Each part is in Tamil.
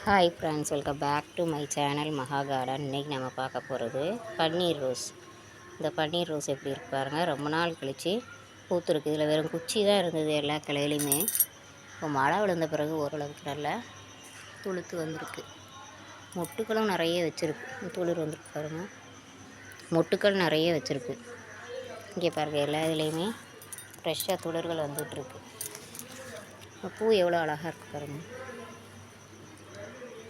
Hi friends, welcome back to my channel Maha Garden. இன்றைக்கி நம்ம பார்க்க போகிறது பன்னீர் ரோஸ். இந்த பன்னீர் ரோஸ் எப்படி இருக்கு பாருங்கள். ரொம்ப நாள் கழித்து பூத்துருக்கு. இதில் வெறும் குச்சி தான் இருந்தது எல்லா கிளையிலையுமே. இப்போ மழை விழுந்த பிறகு ஓரளவுக்கு நல்லா துளுத்து வந்திருக்கு. மொட்டுக்களும் நிறைய வச்சுருக்கு. துளிர் வந்துருக்கு பாருங்கள். மொட்டுக்கள் நிறைய வச்சுருக்கு. இங்கே பாருங்கள், எல்லா இதுலேயுமே ஃப்ரெஷ்ஷாக துளிர்கள் வந்துட்டுருக்கு. பூ எவ்வளோ அழகாக இருக்குது பாருங்கள்.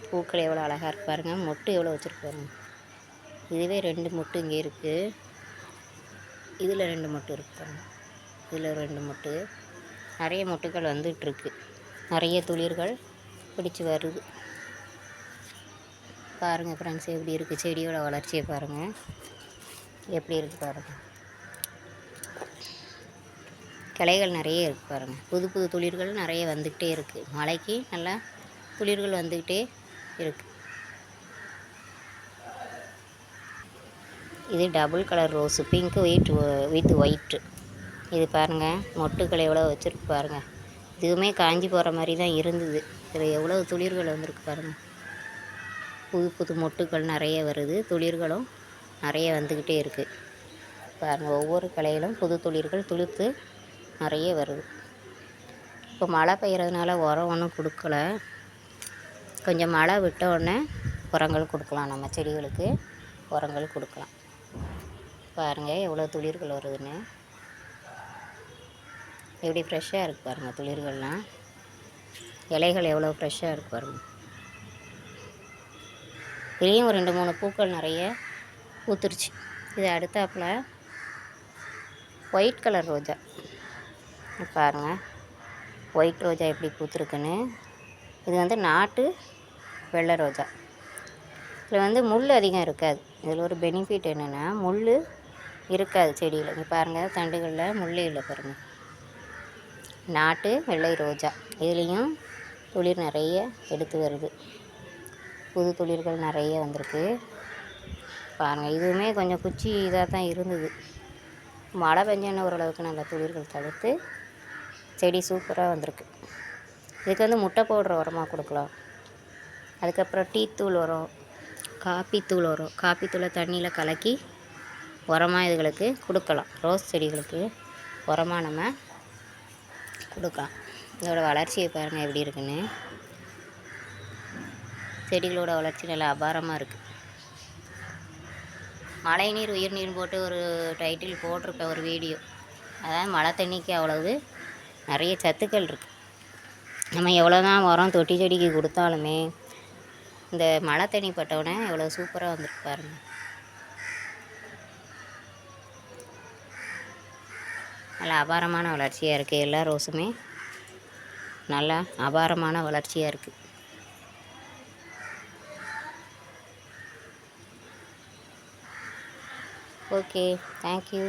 பூக்கள் எவ்வளோ அழகாக இருக்கு பாருங்கள். மொட்டு எவ்வளோ வச்சுருக்கு பாருங்கள். இதுவே 2 மொட்டு இங்கே இருக்குது. இதில் 2 மொட்டு இருக்குது பாருங்கள். இதில் 2 மொட்டு. நிறைய மொட்டுக்கள் வந்துட்டுருக்கு. நிறைய துளிர்கள் பிடிச்சி வருது பாருங்கள் ஃப்ரெண்ட்ஸ். எப்படி இருக்குது செடியோட வளர்ச்சியை பாருங்கள். எப்படி இருக்குது பாருங்கள். கிளைகள் நிறைய இருக்குது பாருங்கள். புது புது துளிர்கள் நிறைய வந்துக்கிட்டே இருக்குது. மழைக்கு நல்லா துளிர்கள் வந்துக்கிட்டே இருக்குது. இது double colour rose, pink with white. இது பாருங்கள், மொட்டுக்களை எவ்வளோ வச்சுருக்கு பாருங்கள். இதுவுமே காஞ்சி போகிற மாதிரி தான் இருந்தது. இதில் எவ்வளோ துளிர்கள் வந்திருக்கு பாருங்கள். புது புது மொட்டுக்கள் நிறைய வருது. துளிர்களும் நிறைய வந்துக்கிட்டே இருக்குது பாருங்கள். ஒவ்வொரு கிளையிலும் புது துளிர்கள் துளுத்து நிறைய வருது. இப்போ மழை பெய்கிறதுனால உரம் ஒன்றும் கொடுக்கல. கொஞ்சம் மழை விட்ட உடனே உரங்கள் கொடுக்கலாம். நம்ம செடிகளுக்கு உரங்கள் கொடுக்கலாம். பாருங்கள் எவ்வளோ துளிர்கள் வருதுன்னு. எப்படி ஃப்ரெஷ்ஷாக இருக்குது பாருங்கள். துளிர்கள்லாம், இலைகள் எவ்வளோ ஃப்ரெஷ்ஷாக இருக்குது பாருங்கள். இதுலேயும் ஒரு 2-3 பூக்கள் நிறைய பூத்துருச்சு. இது அடுத்தாப்பில் ஒயிட் கலர் ரோஜா பாருங்கள். ஒயிட் ரோஜா எப்படி பூத்துருக்குன்னு. இது வந்து நாட்டு வெள்ளை ரோஜா. இதில் முள் அதிகம் இருக்காது. இதில் ஒரு பெனிஃபிட் என்னென்னா, முள் இருக்காது செடியில். இங்கே பாருங்கள், தண்டுகளில் முள் இல்லை பாருங்கள். நாட்டு வெள்ளை ரோஜா. இதுலேயும் துளிர் நிறைய எடுத்து வருது. புது துளிர்கள் நிறைய வந்திருக்கு பாருங்கள். இதுவுமே கொஞ்சம் குச்சி இதாக தான் இருந்தது. மழை பெஞ்சோன்னு ஓரளவுக்கு நல்ல துளிர்கள் தடுத்து செடி சூப்பராக வந்திருக்கு. இதுக்கு முட்டை பவுடர் உரமாக கொடுக்கலாம். அதுக்கப்புறம் டீ தூள் உரம், காப்பி தூள் உரம். காப்பி தூளை தண்ணியில் கலக்கி உரமாக இதுகளுக்கு கொடுக்கலாம். ரோஸ் செடிகளுக்கு உரமாக நம்ம கொடுக்கலாம். இதோட வளர்ச்சியை பாருங்கள் எப்படி இருக்குன்னு. செடிகளோட வளர்ச்சி நல்லா அபாரமாக இருக்குது. மழை நீர் உயிர் நீர் போட்டு ஒரு டைட்டில் போட்டிருப்பேன், ஒரு வீடியோ. அதாவது மழை தண்ணிக்கு அவ்வளவு நிறைய சத்துக்கள் இருக்குது. நம்ம எவ்வளோ தான் உரம் தொட்டி செடிக்கு கொடுத்தாலுமே இந்த மழை தண்ணி பட்டவுடனே எவ்வளோ சூப்பராக வந்துருக்கு பாருங்கள். நல்லா அபாரமான வளர்ச்சியாக இருக்குது. எல்லா ரோஸுமே நல்லா அபாரமான வளர்ச்சியாக இருக்குது. Okay, thank you.